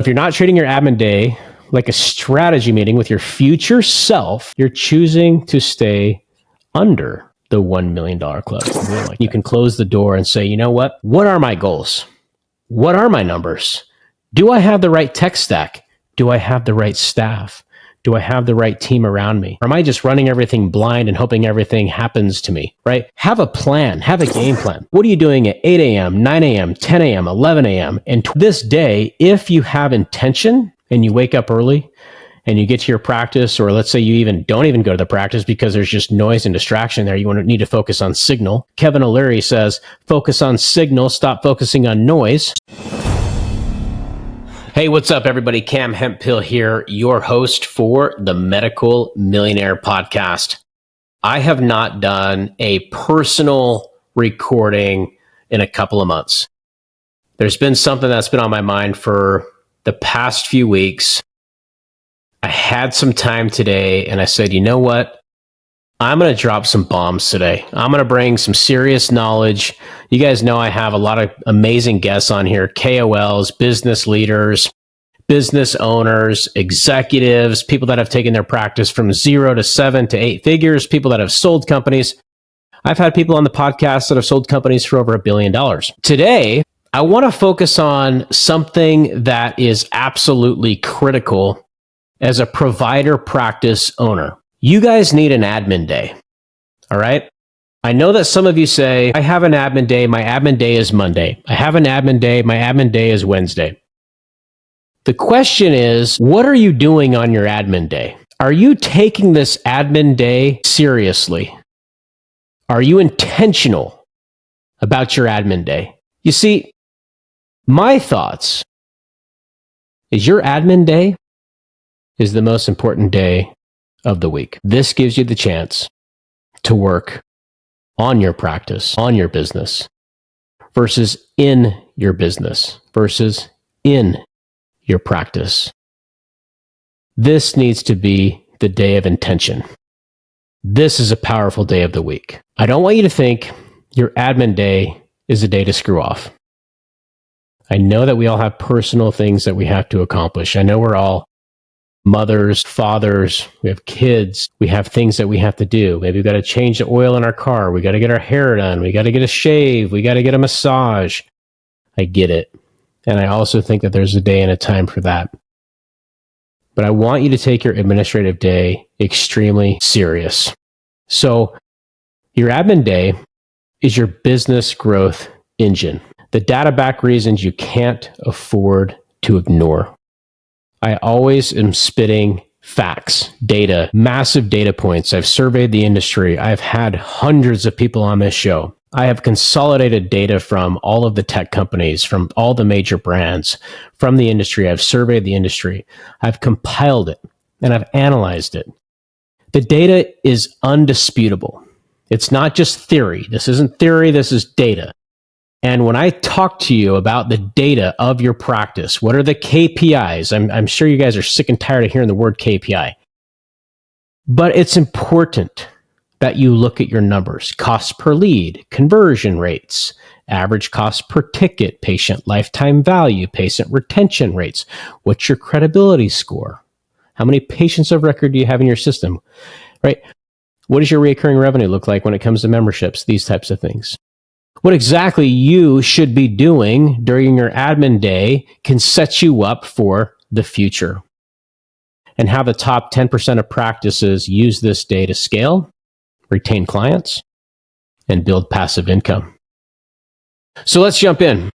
you're not treating your admin day like a strategy meeting with your future self, you're choosing to stay under the $1 million club. You can close the door and say, you know what? What are my goals? What are my numbers? Do I have the right tech stack? Do I have the right staff? Do I have the right team around me? Or am I just running everything blind and hoping everything happens to me, right? Have a plan, have a game plan. What are you doing at 8 a.m., 9 a.m., 10 a.m., 11 a.m.? And this day, if you have intention and you wake up early and you get to your practice, or let's say you don't even go to the practice because there's just noise and distraction there, you need to focus on signal. Kevin O'Leary says, focus on signal, stop focusing on noise. Hey, what's up, everybody? Cam Hemphill here, your host for the Medical Millionaire podcast. I have not done a personal recording in a couple of months. There's been something that's been on my mind for the past few weeks. I had some time today and I said, you know what? I'm going to drop some bombs today. I'm going to bring some serious knowledge. You guys know I have a lot of amazing guests on here, KOLs, business leaders, business owners, executives, people that have taken their practice from 0 to 7 to 8 figures, people that have sold companies. I've had people on the podcast that have sold companies for over $1 billion. Today, I want to focus on something that is absolutely critical as a provider practice owner. You guys need an admin day, all right? I know that some of you say, I have an admin day, my admin day is Monday. I have an admin day, my admin day is Wednesday. The question is, what are you doing on your admin day? Are you taking this admin day seriously? Are you intentional about your admin day? You see, my thoughts is your admin day is the most important day of the week. This gives you the chance to work on your practice, on your business, versus in your business, versus in your practice. This needs to be the day of intention. This is a powerful day of the week. I don't want you to think your admin day is a day to screw off. I know that we all have personal things that we have to accomplish. I know we're all mothers, fathers, we have kids, we have things that we have to do. Maybe we've got to change the oil in our car. We got to get our hair done. We got to get a shave. We got to get a massage. I get it. And I also think that there's a day and a time for that. But I want you to take your administrative day extremely serious. So your admin day is your business growth engine. The data-backed reasons you can't afford to ignore. I always am spitting facts, data, massive data points. I've surveyed the industry. I've had hundreds of people on this show. I have consolidated data from all of the tech companies, from all the major brands, from the industry. I've surveyed the industry. I've compiled it and I've analyzed it. The data is undisputable. It's not just theory. This isn't theory. This is data. And when I talk to you about the data of your practice, what are the KPIs? I'm sure you guys are sick and tired of hearing the word KPI. But it's important that you look at your numbers. Cost per lead, conversion rates, average cost per ticket, patient lifetime value, patient retention rates. What's your credibility score? How many patients of record do you have in your system? Right? What does your recurring revenue look like when it comes to memberships? These types of things. What exactly you should be doing during your admin day can set you up for the future. And how the top 10% of practices use this day to scale, retain clients, and build passive income. So let's jump in.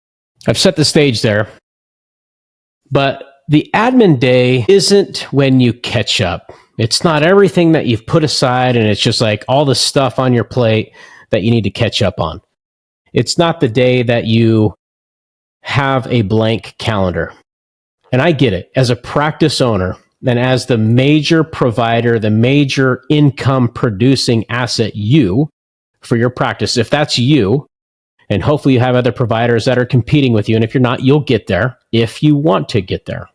I've set the stage there. But the admin day isn't when you catch up. It's not everything that you've put aside and it's just like all the stuff on your plate that you need to catch up on. It's not the day that you have a blank calendar. And I get it. As a practice owner and as the major provider, the major income producing asset for your practice, if that's you, and hopefully you have other providers that are competing with you. And if you're not, you'll get there if you want to get there,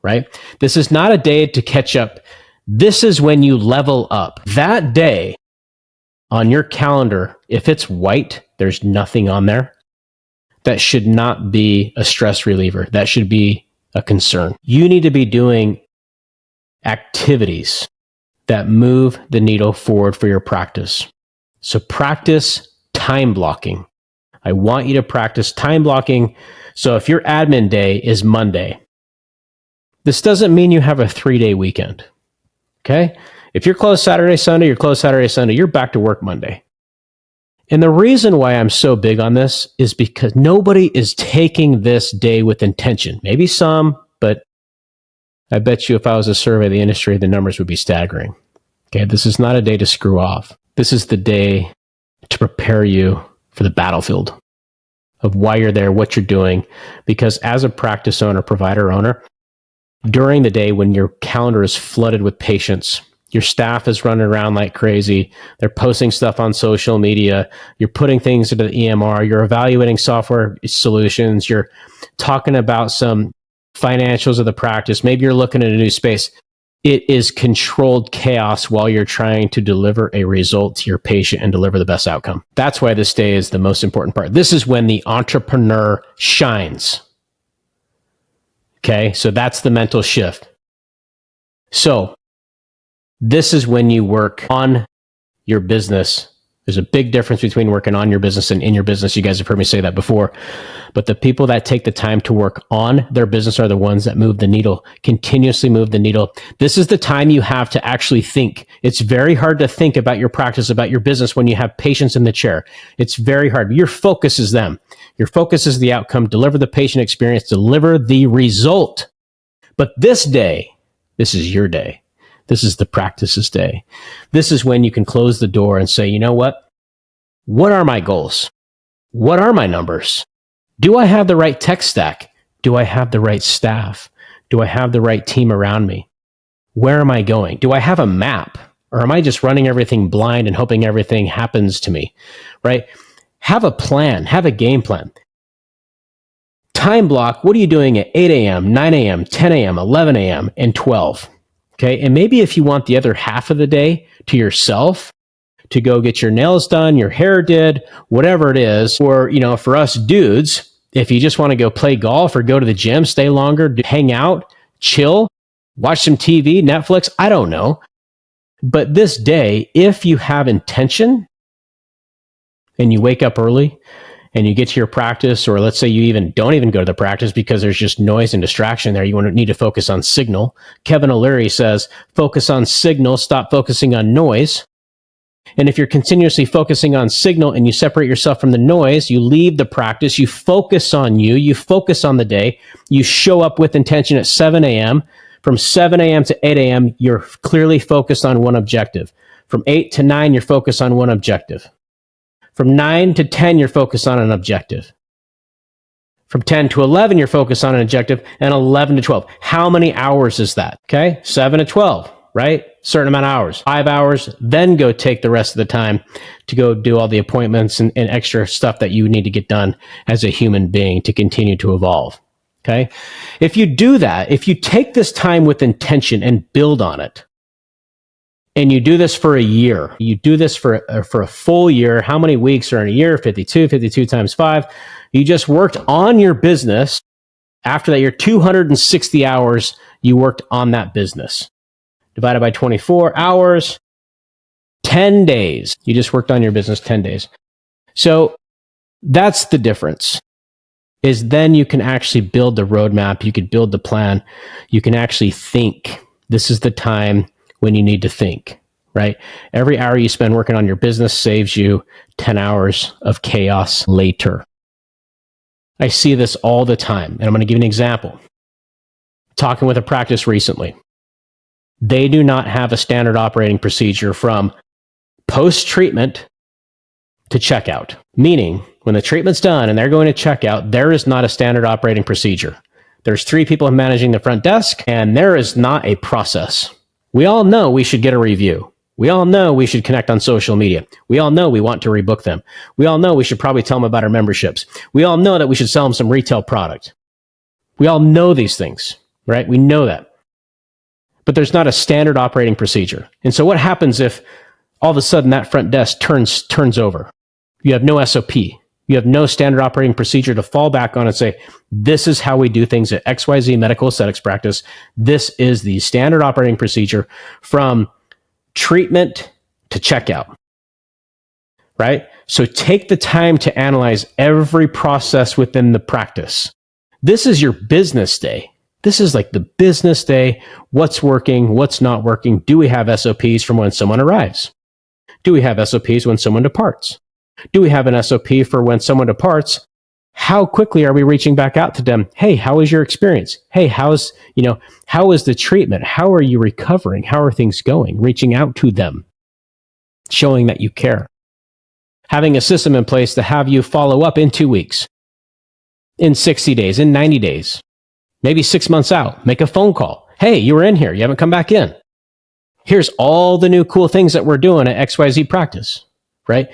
right? This is not a day to catch up. This is when you level up. That day on your calendar, if it's white, there's nothing on there, that should not be a stress reliever. That should be a concern. You need to be doing activities that move the needle forward for your practice. So practice time blocking. I want you to practice time blocking. So if your admin day is Monday, this doesn't mean you have a 3-day weekend. Okay? If you're closed Saturday, Sunday, you're closed Saturday, Sunday, you're back to work Monday. And the reason why I'm so big on this is because nobody is taking this day with intention. Maybe some, but I bet you if I was to survey the industry, the numbers would be staggering. Okay, this is not a day to screw off. This is the day to prepare you for the battlefield of why you're there, what you're doing. Because as a practice owner, provider owner, during the day when your calendar is flooded with patients, your staff is running around like crazy, they're posting stuff on social media, you're putting things into the EMR, you're evaluating software solutions, you're talking about some financials of the practice, maybe you're looking at a new space. It is controlled chaos while you're trying to deliver a result to your patient and deliver the best outcome. That's why this day is the most important part. This is when the entrepreneur shines. Okay, so that's the mental shift. So this is when you work on your business. There's a big difference between working on your business and in your business. You guys have heard me say that before. But the people that take the time to work on their business are the ones that move the needle, continuously move the needle. This is the time you have to actually think. It's very hard to think about your practice, about your business when you have patients in the chair. It's very hard. Your focus is them. Your focus is the outcome. Deliver the patient experience. Deliver the result. But this day, this is your day. This is the practice's day. This is when you can close the door and say, you know what? What are my goals? What are my numbers? Do I have the right tech stack? Do I have the right staff? Do I have the right team around me? Where am I going? Do I have a map? Or am I just running everything blind and hoping everything happens to me? Right? Have a plan. Have a game plan. Time block. What are you doing at 8 a.m., 9 a.m., 10 a.m., 11 a.m., and 12? Okay. And maybe if you want the other half of the day to yourself, to go get your nails done, your hair did, whatever it is, or, for us dudes, if you just want to go play golf or go to the gym, stay longer, hang out, chill, watch some TV, Netflix, I don't know. But this day, if you have intention and you wake up early and you get to your practice, or let's say you don't even go to the practice because there's just noise and distraction there. You need to focus on signal. Kevin O'Leary says, focus on signal, stop focusing on noise. And if you're continuously focusing on signal and you separate yourself from the noise, you leave the practice, you focus on you focus on the day, you show up with intention at 7 a.m. From 7 a.m. to 8 a.m., you're clearly focused on one objective. From 8 to 9, you're focused on one objective. From 9 to 10, you're focused on an objective. From 10 to 11, you're focused on an objective, and 11 to 12. How many hours is that? Okay, 7 to 12, right? Certain amount of hours, 5 hours, then go take the rest of the time to go do all the appointments and extra stuff that you need to get done as a human being to continue to evolve. Okay, if you do that, if you take this time with intention and build on it, and you do this for a year, you do this for a full year, how many weeks are in a year? 52 times 5. You just worked on your business. After that, your 260 hours, you worked on that business. Divided by 24 hours, 10 days. You just worked on your business 10 days. So that's the difference, is then you can actually build the roadmap. You could build the plan. You can actually think. This is the time when you need to think, right? Every hour you spend working on your business saves you 10 hours of chaos later. I see this all the time, and I'm going to give you an example. Talking with a practice recently. They do not have a standard operating procedure from post-treatment to checkout. Meaning, when the treatment's done and they're going to checkout, there is not a standard operating procedure. There's 3 people managing the front desk, and there is not a process. We all know we should get a review. We all know we should connect on social media. We all know we want to rebook them. We all know we should probably tell them about our memberships. We all know that we should sell them some retail product. We all know these things, right? We know that. But there's not a standard operating procedure. And so what happens if all of a sudden that front desk turns over? You have no SOP. You have no standard operating procedure to fall back on and say, this is how we do things at XYZ Medical Aesthetics Practice. This is the standard operating procedure from treatment to checkout, right? So take the time to analyze every process within the practice. This is your business day. This is like the business day. What's working? What's not working? Do we have SOPs from when someone arrives? Do we have SOPs when someone departs? Do we have an SOP for when someone departs? How quickly are we reaching back out to them? Hey, how was your experience? Hey, how is the treatment? How are you recovering? How are things going? Reaching out to them, showing that you care. Having a system in place to have you follow up in 2 weeks, in 60 days, in 90 days, maybe 6 months out. Make a phone call. Hey, you were in here. You haven't come back in. Here's all the new cool things that we're doing at XYZ practice, right?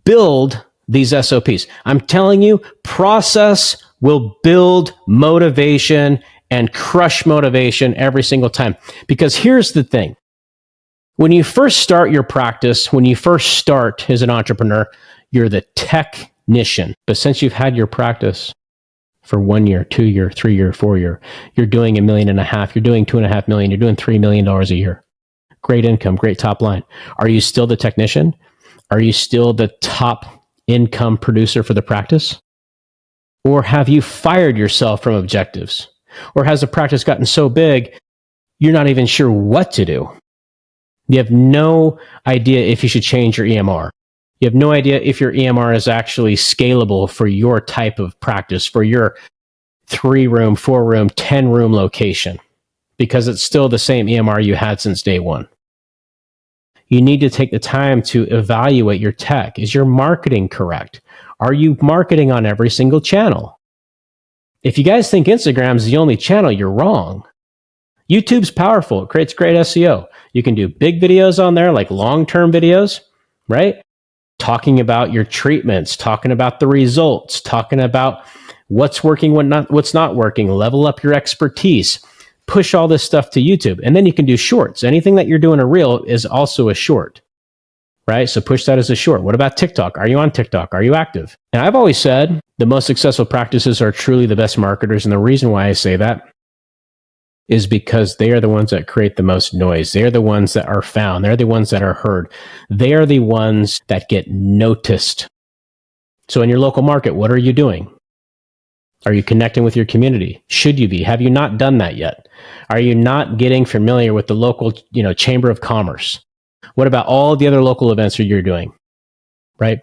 Build these SOPs. I'm telling you, process will build motivation and crush motivation every single time. Because here's the thing. When you first start your practice, when you first start as an entrepreneur, you're the technician. But since you've had your practice for 1 year, 2 year, 3 year, 4 year, you're doing $1.5 million, you're doing $2.5 million, you're doing $3 million a year. Great income, great top line. Are you still the technician? Are you still the top income producer for the practice? Or have you fired yourself from objectives? Or has the practice gotten so big, you're not even sure what to do? You have no idea if you should change your EMR. You have no idea if your EMR is actually scalable for your type of practice, for your 3-room, 4-room, 10-room location, because it's still the same EMR you had since day one. You need to take the time to evaluate your tech. Is your marketing correct? Are you marketing on every single channel? If you guys think Instagram is the only channel, you're wrong. YouTube's powerful. It creates great SEO. You can do big videos on there, like long-term videos, right? Talking about your treatments, talking about the results, talking about what's working, what's not working, level up your expertise. Push all this stuff to YouTube. And then you can do shorts. Anything that you're doing a reel is also a short, right? So push that as a short. What about TikTok? Are you on TikTok? Are you active? And I've always said the most successful practices are truly the best marketers. And the reason why I say that is because they are the ones that create the most noise. They are the ones that are found. They're the ones that are heard. They are the ones that get noticed. So in your local market, what are you doing? Are you connecting with your community? Should you be? Have you not done that yet? Are you not getting familiar with the local, Chamber of Commerce? What about all the other local events that you're doing, right?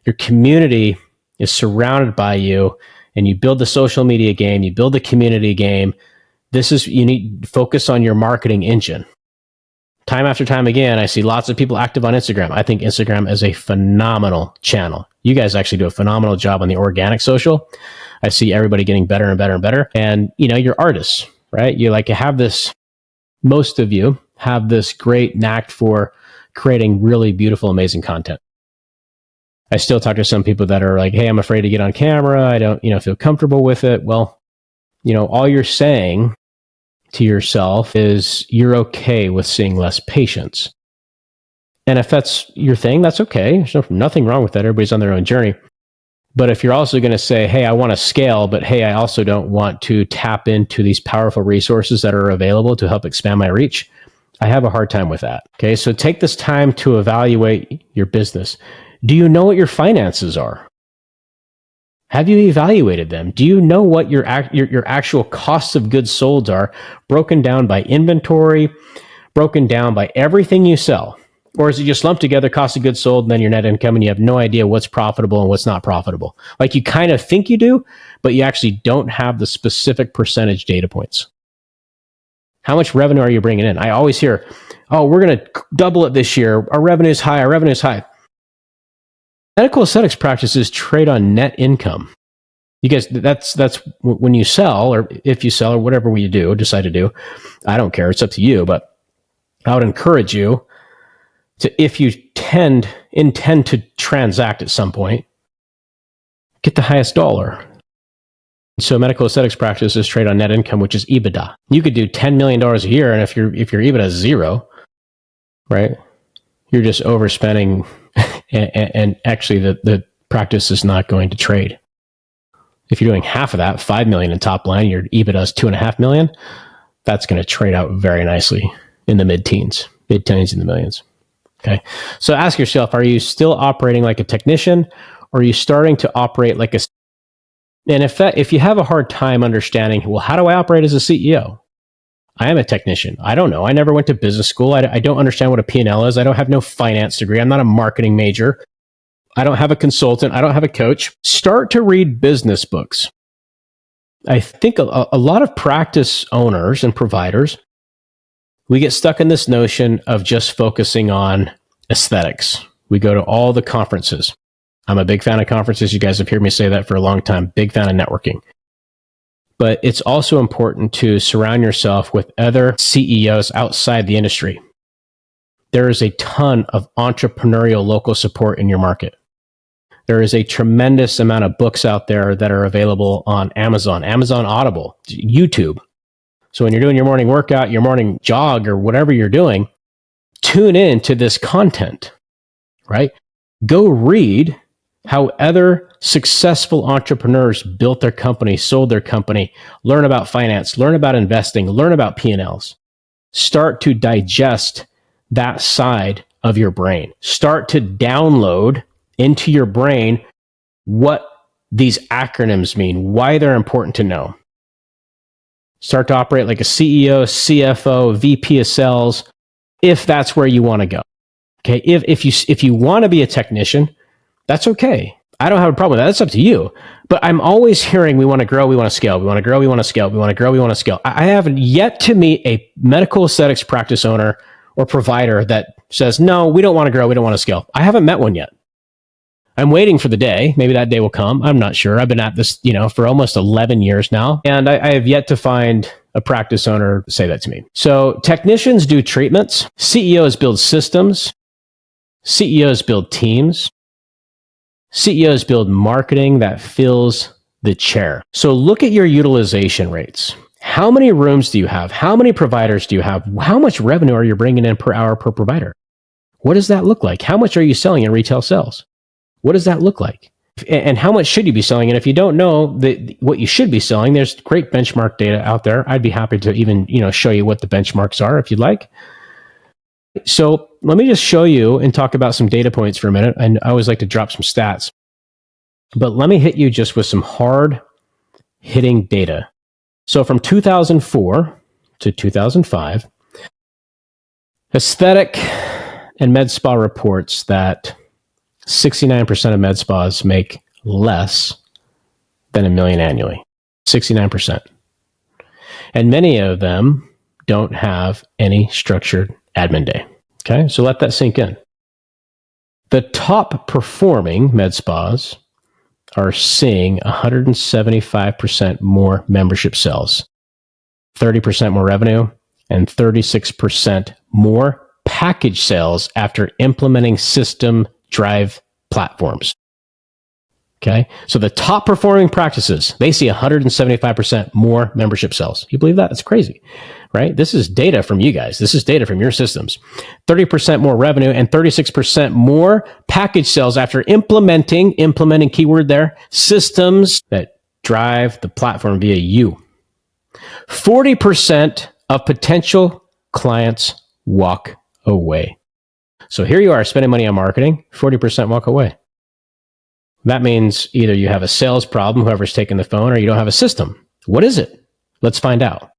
Your community is surrounded by you, and you build the social media game, you build the community game. You need to focus on your marketing engine. Time after time again, I see lots of people active on Instagram. I think Instagram is a phenomenal channel. You guys actually do a phenomenal job on the organic social. I see everybody getting better and better and better. And, you're artists, right? You have this, most of you have this great knack for creating really beautiful, amazing content. I still talk to some people that are like, hey, I'm afraid to get on camera. I don't, feel comfortable with it. Well, all you're saying to yourself is you're okay with seeing less patients. And if that's your thing, that's okay. There's nothing wrong with that. Everybody's on their own journey. But if you're also going to say, hey, I want to scale, but hey, I also don't want to tap into these powerful resources that are available to help expand my reach, I have a hard time with that. Okay, so take this time to evaluate your business. Do you know what your finances are? Have you evaluated them? Do you know what your actual costs of goods sold are, broken down by inventory, broken down by everything you sell? Or is it just lumped together, cost of goods sold, and then your net income, and you have no idea what's profitable and what's not profitable? Like, you kind of think you do, but you actually don't have the specific percentage data points. How much revenue are you bringing in? I always hear, oh, we're going to double it this year. Our revenue is high. Our revenue is high. Medical aesthetics practices trade on net income. You guys, that's when you sell, or if you sell, or whatever you do, decide to do. I don't care. It's up to you, but I would encourage you to, if you intend to transact at some point, get the highest dollar. So medical aesthetics practices trade on net income, which is EBITDA. You could do $10 million a year, and if your EBITDA is zero, right, you're just overspending, and actually the practice is not going to trade. If you're doing half of that, 5 million in top line, your EBITDA is 2.5 million, that's going to trade out very nicely in the mid-teens in the millions. Okay. So ask yourself, are you still operating like a technician, or are you starting to operate like a, and if you have a hard time understanding, well, how do I operate as a CEO? I am a technician. I don't know. I never went to business school. I don't understand what a P&L is. I don't have no finance degree. I'm not a marketing major. I don't have a consultant. I don't have a coach. Start to read business books. I think a lot of practice owners and providers, we get stuck in this notion of just focusing on aesthetics. We go to all the conferences. I'm a big fan of conferences. You guys have heard me say that for a long time. Big fan of networking. But it's also important to surround yourself with other CEOs outside the industry. There is a ton of entrepreneurial local support in your market. There is a tremendous amount of books out there that are available on Amazon, Amazon Audible, YouTube. So when you're doing your morning workout, your morning jog, or whatever you're doing, tune in to this content, right? Go read how other successful entrepreneurs built their company, sold their company, learn about finance, learn about investing, learn about P&Ls. Start to digest that side of your brain. Start to download into your brain what these acronyms mean, why they're important to know. Start to operate like a CEO, CFO, VP of sales, if that's where you want to go. Okay, if you want to be a technician, that's okay. I don't have a problem with that. That's up to you. But I'm always hearing we want to grow, we want to scale, we want to grow, we want to scale, we want to grow, we want to scale. I haven't yet to meet a medical aesthetics practice owner or provider that says, no, we don't want to grow, we don't want to scale. I haven't met one yet. I'm waiting for the day. Maybe that day will come. I'm not sure. I've been at this, for almost 11 years now, and I have yet to find a practice owner say that to me. So technicians do treatments. CEOs build systems. CEOs build teams. CEOs build marketing that fills the chair. So look at your utilization rates. How many rooms do you have? How many providers do you have? How much revenue are you bringing in per hour per provider? What does that look like? How much are you selling in retail sales? What does that look like? And how much should you be selling? And if you don't know what you should be selling, there's great benchmark data out there. I'd be happy to even show you what the benchmarks are if you'd like. So let me just show you and talk about some data points for a minute. And I always like to drop some stats. But let me hit you just with some hard hitting data. So from 2004 to 2005, Aesthetic and MedSpa reports that 69% of med spas make less than $1 million annually. 69%. And many of them don't have any structured admin day. Okay, so let that sink in. The top performing med spas are seeing 175% more membership sales, 30% more revenue, and 36% more package sales after implementing system drive platforms. Okay, so the top performing practices, they see 175% more membership sales. You believe that? It's crazy, right? This is data from you guys. This is data from your systems. 30% more revenue and 36% more package sales after implementing keyword there, systems that drive the platform via you. 40% of potential clients walk away. So here you are spending money on marketing, 40% walk away. That means either you have a sales problem, whoever's taking the phone, or you don't have a system. What is it? Let's find out,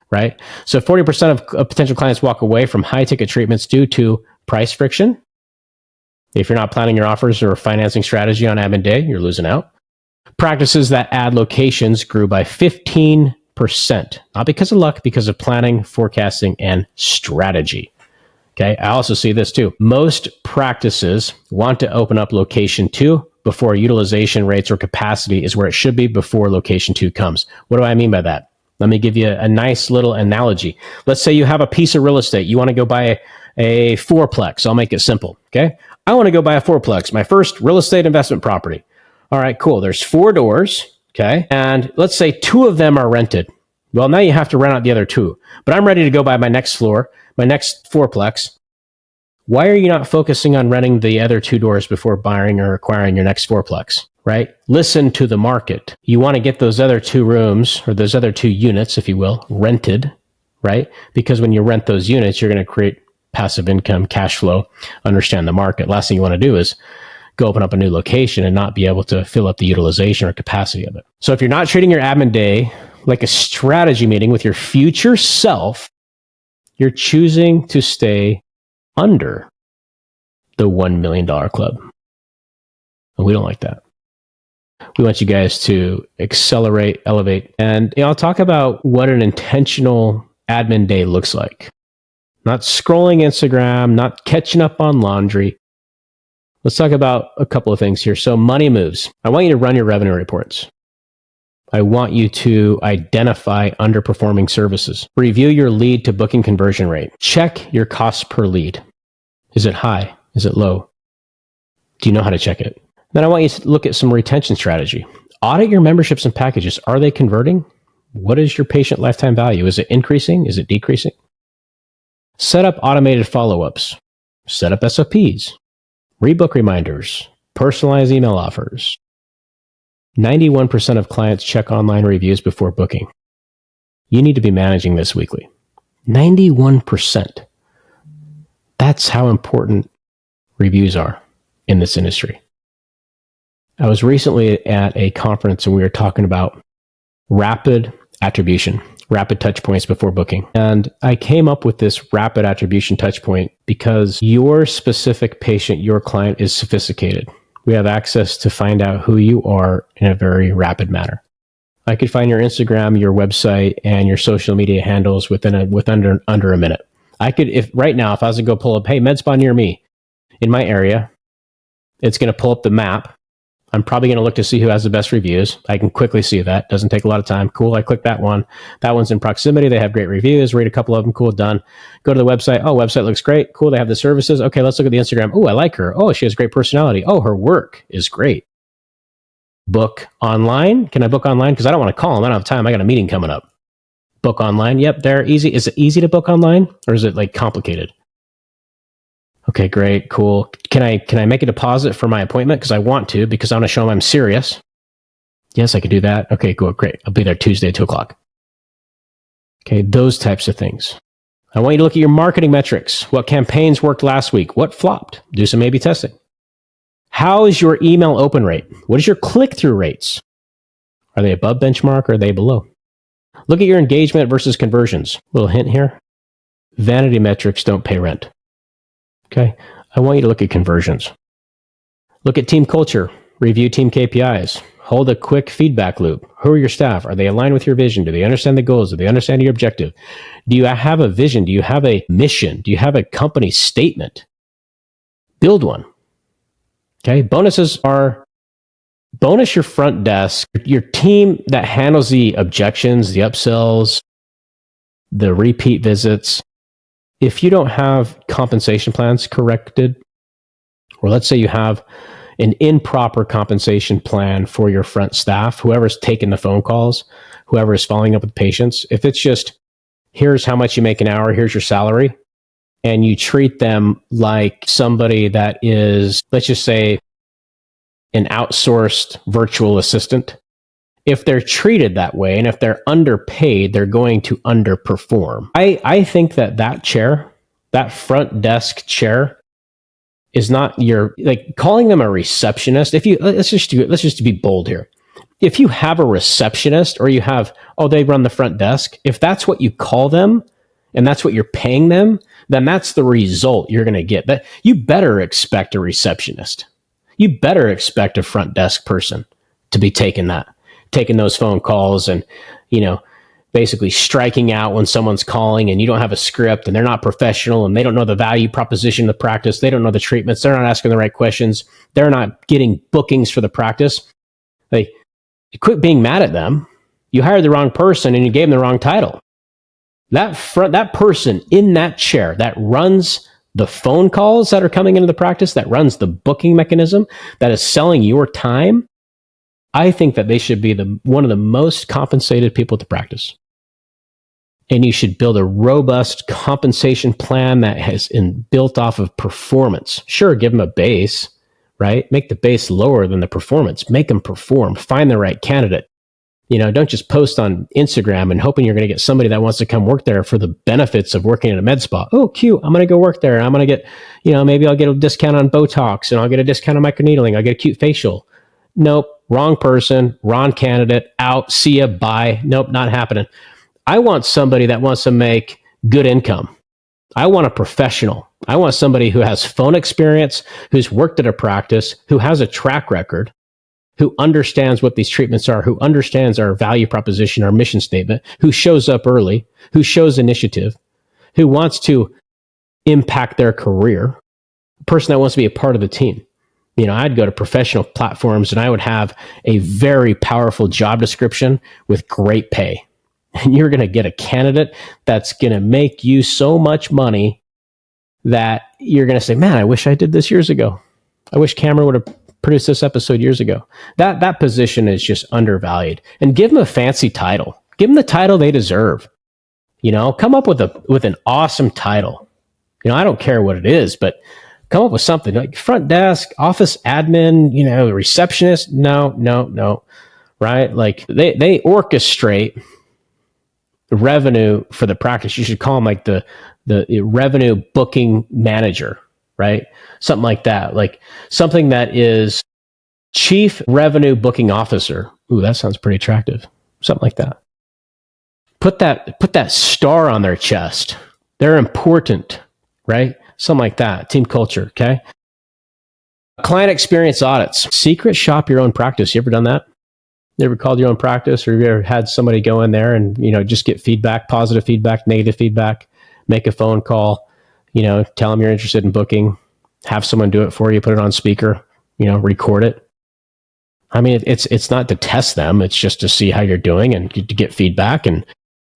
right? So 40% of potential clients walk away from high-ticket treatments due to price friction. If you're not planning your offers or financing strategy on admin day, you're losing out. Practices that add locations grew by 15%, not because of luck, because of planning, forecasting, and strategy. Okay, I also see this too. Most practices want to open up location 2 before utilization rates or capacity is where it should be before location 2 comes. What do I mean by that? Let me give you a nice little analogy. Let's say you have a piece of real estate. You want to go buy a fourplex. I'll make it simple, okay? I want to go buy a fourplex, my first real estate investment property. All right, cool. There's 4 doors, okay? And let's say 2 of them are rented. Well, now you have to rent out the other 2. But I'm ready to go buy my next floor, my next fourplex. Why are you not focusing on renting the other 2 doors before buying or acquiring your next fourplex, right? Listen to the market. You want to get those other 2 rooms or those other 2 units, if you will, rented, right? Because when you rent those units, you're going to create passive income, cash flow, understand the market. Last thing you want to do is go open up a new location and not be able to fill up the utilization or capacity of it. So if you're not treating your admin day like a strategy meeting with your future self, you're choosing to stay under the $1 million club. And we don't like that. We want you guys to accelerate, elevate, and I'll talk about what an intentional admin day looks like. Not scrolling Instagram, not catching up on laundry. Let's talk about a couple of things here. So money moves. I want you to run your revenue reports. I want you to identify underperforming services. Review your lead to booking conversion rate. Check your cost per lead. Is it high? Is it low? Do you know how to check it? Then I want you to look at some retention strategy. Audit your memberships and packages. Are they converting? What is your patient lifetime value? Is it increasing? Is it decreasing? Set up automated follow-ups. Set up SOPs. Rebook reminders. Personalized email offers. 91% of clients check online reviews before booking. You need to be managing this weekly. 91%. That's how important reviews are in this industry. I was recently at a conference and we were talking about rapid attribution, rapid touch points before booking. And I came up with this rapid attribution touch point because your specific patient, your client is sophisticated. We have access to find out who you are in a very rapid manner. I could find your Instagram, your website, and your social media handles with under a minute. I could, if right now, if I was to go pull up, hey, MedSpa near me in my area, it's going to pull up the map. I'm probably going to look to see who has the best reviews. I can quickly see that. Doesn't take a lot of time. Cool. I click that one. That one's in proximity. They have great reviews. Read a couple of them. Cool. Done. Go to the website. Oh, website looks great. Cool. They have the services. Okay, let's look at the Instagram. Oh, I like her. Oh, she has great personality. Oh, her work is great. Book online. Can I book online? Because I don't want to call them. I don't have time. I got a meeting coming up. Book online. Yep, they're easy. Is it easy to book online or is it like complicated? Okay, great, cool. Can I make a deposit for my appointment? Because I want to, because I want to show them I'm serious. Yes, I could do that. Okay, cool, great. I'll be there Tuesday at 2:00. Okay, those types of things. I want you to look at your marketing metrics. What campaigns worked last week? What flopped? Do some A/B testing. How is your email open rate? What is your click-through rates? Are they above benchmark or are they below? Look at your engagement versus conversions. Little hint here. Vanity metrics don't pay rent. Okay. I want you to look at conversions. Look at team culture. Review team KPIs. Hold a quick feedback loop. Who are your staff? Are they aligned with your vision? Do they understand the goals? Do they understand your objective? Do you have a vision? Do you have a mission? Do you have a company statement? Build one. Okay. Bonus your front desk, your team that handles the objections, the upsells, the repeat visits. If you don't have compensation plans corrected, or let's say you have an improper compensation plan for your front staff, whoever's taking the phone calls, whoever is following up with patients, if it's just, here's how much you make an hour, here's your salary, and you treat them like somebody that is, let's just say, an outsourced virtual assistant, if they're treated that way and if they're underpaid, they're going to underperform. I think that chair, that front desk chair, is not your, like, calling them a receptionist. If you, let's just be bold here. If you have a receptionist or you have, oh, they run the front desk, if that's what you call them and that's what you're paying them, then that's the result you're going to get. That you better expect a receptionist. You better expect a front desk person to be taking those phone calls and, basically striking out when someone's calling and you don't have a script and they're not professional and they don't know the value proposition of the practice. They don't know the treatments. They're not asking the right questions. They're not getting bookings for the practice. You quit being mad at them. You hired the wrong person and you gave them the wrong title. That person in that chair that runs the phone calls that are coming into the practice, that runs the booking mechanism, that is selling your time, I think that they should be one of the most compensated people at the practice. And you should build a robust compensation plan that has built off of performance. Sure, give them a base, right? Make the base lower than the performance. Make them perform. Find the right candidate. Don't just post on Instagram and hoping you're going to get somebody that wants to come work there for the benefits of working in a med spa. Oh, cute. I'm going to go work there. I'm going to get, maybe I'll get a discount on Botox and I'll get a discount on microneedling. I'll get a cute facial. Nope. Wrong person, wrong candidate, out. See ya. Bye. Nope. Not happening. I want somebody that wants to make good income. I want a professional. I want somebody who has phone experience, who's worked at a practice, who has a track record, who understands what these treatments are, who understands our value proposition, our mission statement, who shows up early, who shows initiative, who wants to impact their career, a person that wants to be a part of the team. I'd go to professional platforms and I would have a very powerful job description with great pay. And you're going to get a candidate that's going to make you so much money that you're going to say, man, I wish I did this years ago. I wish Cameron would have produced this episode years ago. That position is just undervalued. And give them a fancy title. Give them the title they deserve. Come up with an awesome title. I don't care what it is, but come up with something like front desk, office admin, receptionist. No. Right? Like they orchestrate the revenue for the practice. You should call them like the revenue booking manager, right? Something like that. Like something that is chief revenue booking officer. Ooh, that sounds pretty attractive. Something like that. Put that star on their chest. They're important, right? Something like that. Team culture, okay? Client experience audits. Secret shop your own practice. You ever done that? You ever called your own practice, or you ever had somebody go in there and, just get feedback, positive feedback, negative feedback, make a phone call, tell them you're interested in booking, have someone do it for you, put it on speaker, record it. I mean, it's not to test them. It's just to see how you're doing and to get feedback and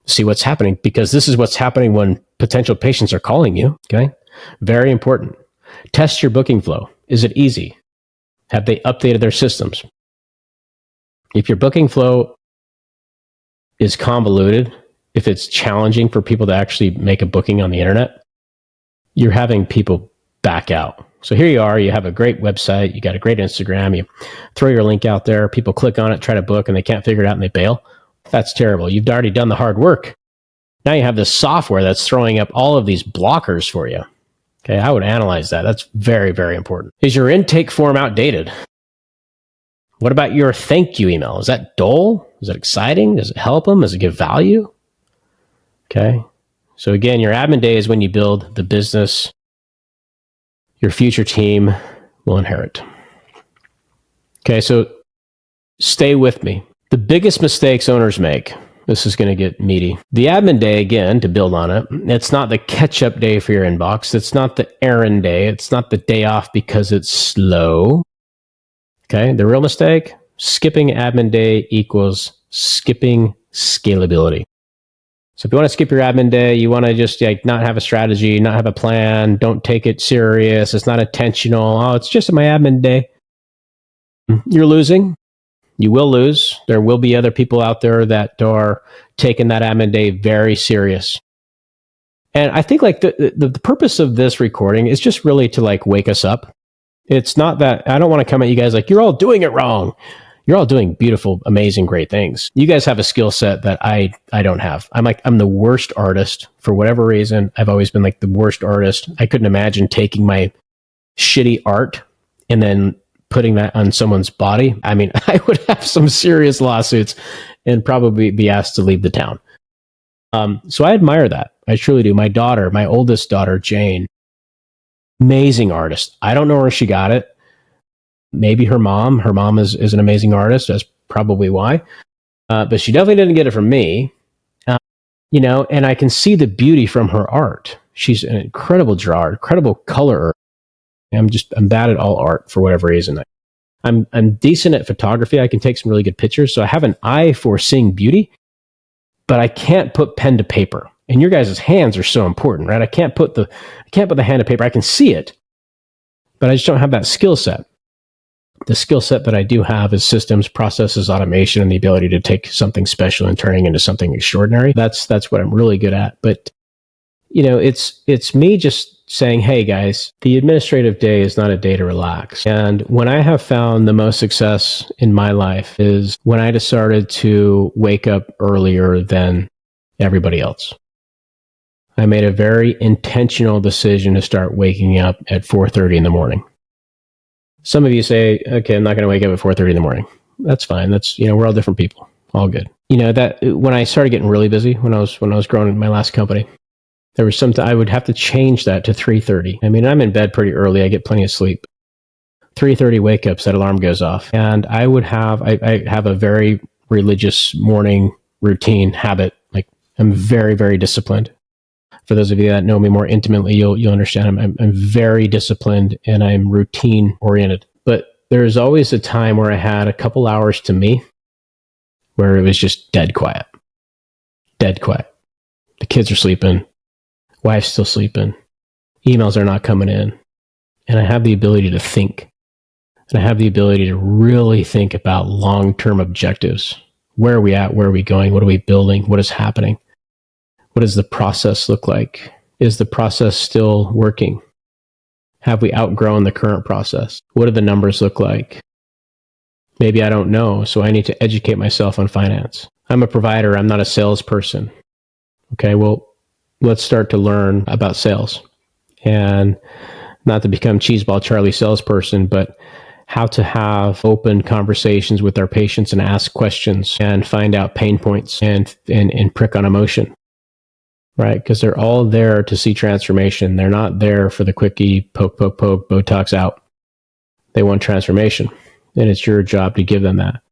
see what's happening, because this is what's happening when potential patients are calling you. Okay. Very important. Test your booking flow. Is it easy? Have they updated their systems? If your booking flow is convoluted, if it's challenging for people to actually make a booking on the internet, you're having people back out. So here you are, you have a great website, you got a great Instagram, you throw your link out there, people click on it, try to book, and they can't figure it out and they bail. That's terrible. You've already done the hard work. Now you have this software that's throwing up all of these blockers for you. Okay, I would analyze that. That's very, very important. Is your intake form outdated? What about your thank you email? Is that dull? Is it exciting? Does it help them? Does it give value? Okay. So again, your admin day is when you build the business your future team will inherit. Okay, so stay with me. The biggest mistakes owners make, this is going to get meaty. The admin day, again, to build on it, it's not the catch-up day for your inbox. It's not the errand day. It's not the day off because it's slow. Okay, the real mistake, skipping admin day equals skipping scalability. So if you want to skip your admin day, you want to just not have a strategy, not have a plan, don't take it serious, it's not intentional, oh, it's just my admin day. You're losing. You will lose. There will be other people out there that are taking that admin day very serious. And I think the purpose of this recording is just really to wake us up. It's not that I don't want to come at you guys you're all doing it wrong. You're all doing beautiful, amazing, great things. You guys have a skill set that I don't have. I'm the worst artist for whatever reason. I've always been the worst artist. I couldn't imagine taking my shitty art and then putting that on someone's body. I mean, I would have some serious lawsuits and probably be asked to leave the town. So I admire that. I truly do. My daughter, my oldest daughter, Jane, amazing artist. I don't know where she got it. Maybe her mom. Her mom is an amazing artist. That's probably why. But she definitely didn't get it from me. And I can see the beauty from her art. She's an incredible drawer, incredible color. I'm bad at all art for whatever reason. I'm decent at photography. I can take some really good pictures. So I have an eye for seeing beauty, but I can't put pen to paper. And your guys' hands are so important, right? I can't put the hand to paper. I can see it, but I just don't have that skill set. The skill set that I do have is systems, processes, automation, and the ability to take something special and turning into something extraordinary. That's what I'm really good at. But it's me just saying, hey guys, the administrative day is not a day to relax. And when I have found the most success in my life is when I decided to wake up earlier than everybody else. I made a very intentional decision to start waking up at 4:30 in the morning. Some of you say, okay, I'm not going to wake up at 4:30 in the morning. That's fine. That's, we're all different people. All good. That when I started getting really busy, when I was growing in my last company, there was I would have to change that to 3:30. I mean, I'm in bed pretty early. I get plenty of sleep. 3:30 wake ups, that alarm goes off. And I have a very religious morning routine habit. Like, I'm very, very disciplined. For those of you that know me more intimately, you'll understand I'm very disciplined and I'm routine oriented. But there's always a time where I had a couple hours to me where it was just dead quiet. Dead quiet. The kids are sleeping. Wife's still sleeping. Emails are not coming in. And I have the ability to think. And I have the ability to really think about long-term objectives. Where are we at? Where are we going? What are we building? What is happening? What does the process look like? Is the process still working? Have we outgrown the current process? What do the numbers look like? Maybe I don't know, so I need to educate myself on finance. I'm a provider. I'm not a salesperson. Okay, well, let's start to learn about sales. And not to become cheeseball Charlie salesperson, but how to have open conversations with our patients and ask questions and find out pain points and prick on emotion. Right? Because they're all there to see transformation. They're not there for the quickie, poke, poke, poke, Botox out. They want transformation. And it's your job to give them that.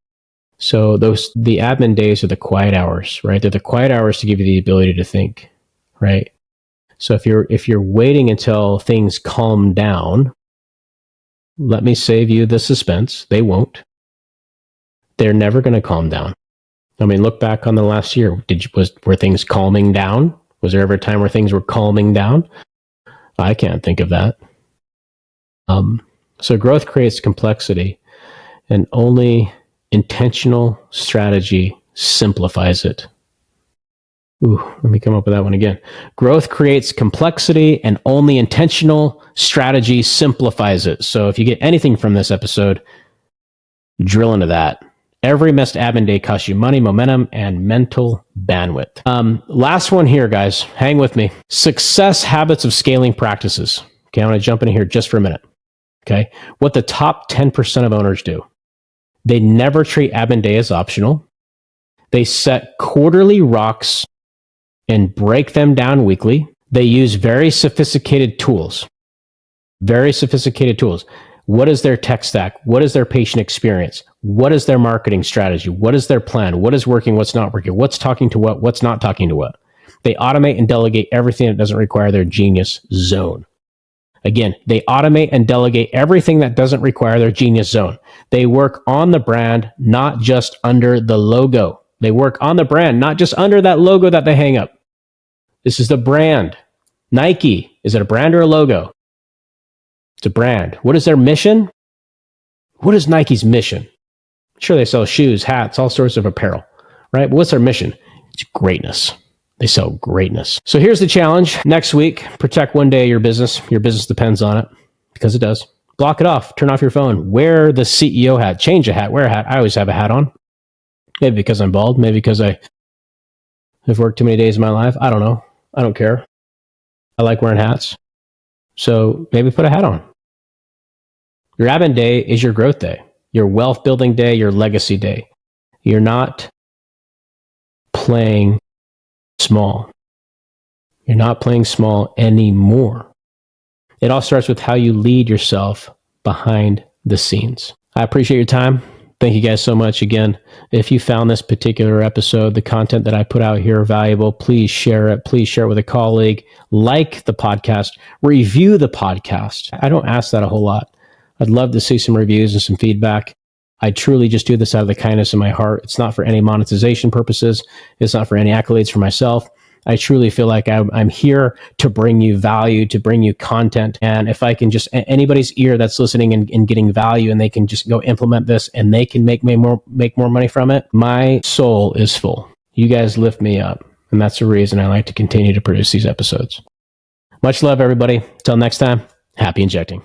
So the admin days are the quiet hours, right? They're the quiet hours to give you the ability to think, right? So if you're waiting until things calm down, let me save you the suspense. They won't. They're never going to calm down. I mean, look back on the last year. Were things calming down? Was there ever a time where things were calming down? I can't think of that. So growth creates complexity, and only intentional strategy simplifies it. Ooh, let me come up with that one again. Growth creates complexity, and only intentional strategy simplifies it. So if you get anything from this episode, drill into that. Every missed admin day costs you money, momentum, and mental bandwidth. Last one here, guys. Hang with me. Success habits of scaling practices. Okay, I want to jump in here just for a minute. Okay, what the top 10% of owners do. They never treat admin day as optional. They set quarterly rocks and break them down weekly. They use very sophisticated tools. Very sophisticated tools. What is their tech stack? What is their patient experience? What is their marketing strategy? What is their plan? What is working? What's not working? What's talking to what? What's not talking to what? They automate and delegate everything that doesn't require their genius zone. Again, they automate and delegate everything that doesn't require their genius zone. They work on the brand, not just under the logo. They work on the brand, not just under that logo that they hang up. This is the brand. Nike, is it a brand or a logo? It's a brand. What is their mission? What is Nike's mission? Sure, they sell shoes, hats, all sorts of apparel, right? But what's their mission? It's greatness. They sell greatness. So here's the challenge. Next week, protect one day of your business. Your business depends on it, because it does. Block it off. Turn off your phone. Wear the CEO hat. Change a hat. Wear a hat. I always have a hat on. Maybe because I'm bald. Maybe because I have worked too many days in my life. I don't know. I don't care. I like wearing hats. So maybe put a hat on. Your admin day is your growth day, your wealth building day, your legacy day. You're not playing small. You're not playing small anymore. It all starts with how you lead yourself behind the scenes. I appreciate your time. Thank you guys so much. Again, if you found this particular episode, the content that I put out here valuable, please share it. Please share it with a colleague. Like the podcast. Review the podcast. I don't ask that a whole lot. I'd love to see some reviews and some feedback. I truly just do this out of the kindness of my heart. It's not for any monetization purposes. It's not for any accolades for myself. I truly feel like I'm here to bring you value, to bring you content. And if I can just, anybody's ear that's listening and getting value, and they can just go implement this and they can make more money from it, my soul is full. You guys lift me up. And that's the reason I like to continue to produce these episodes. Much love, everybody. Till next time, happy injecting.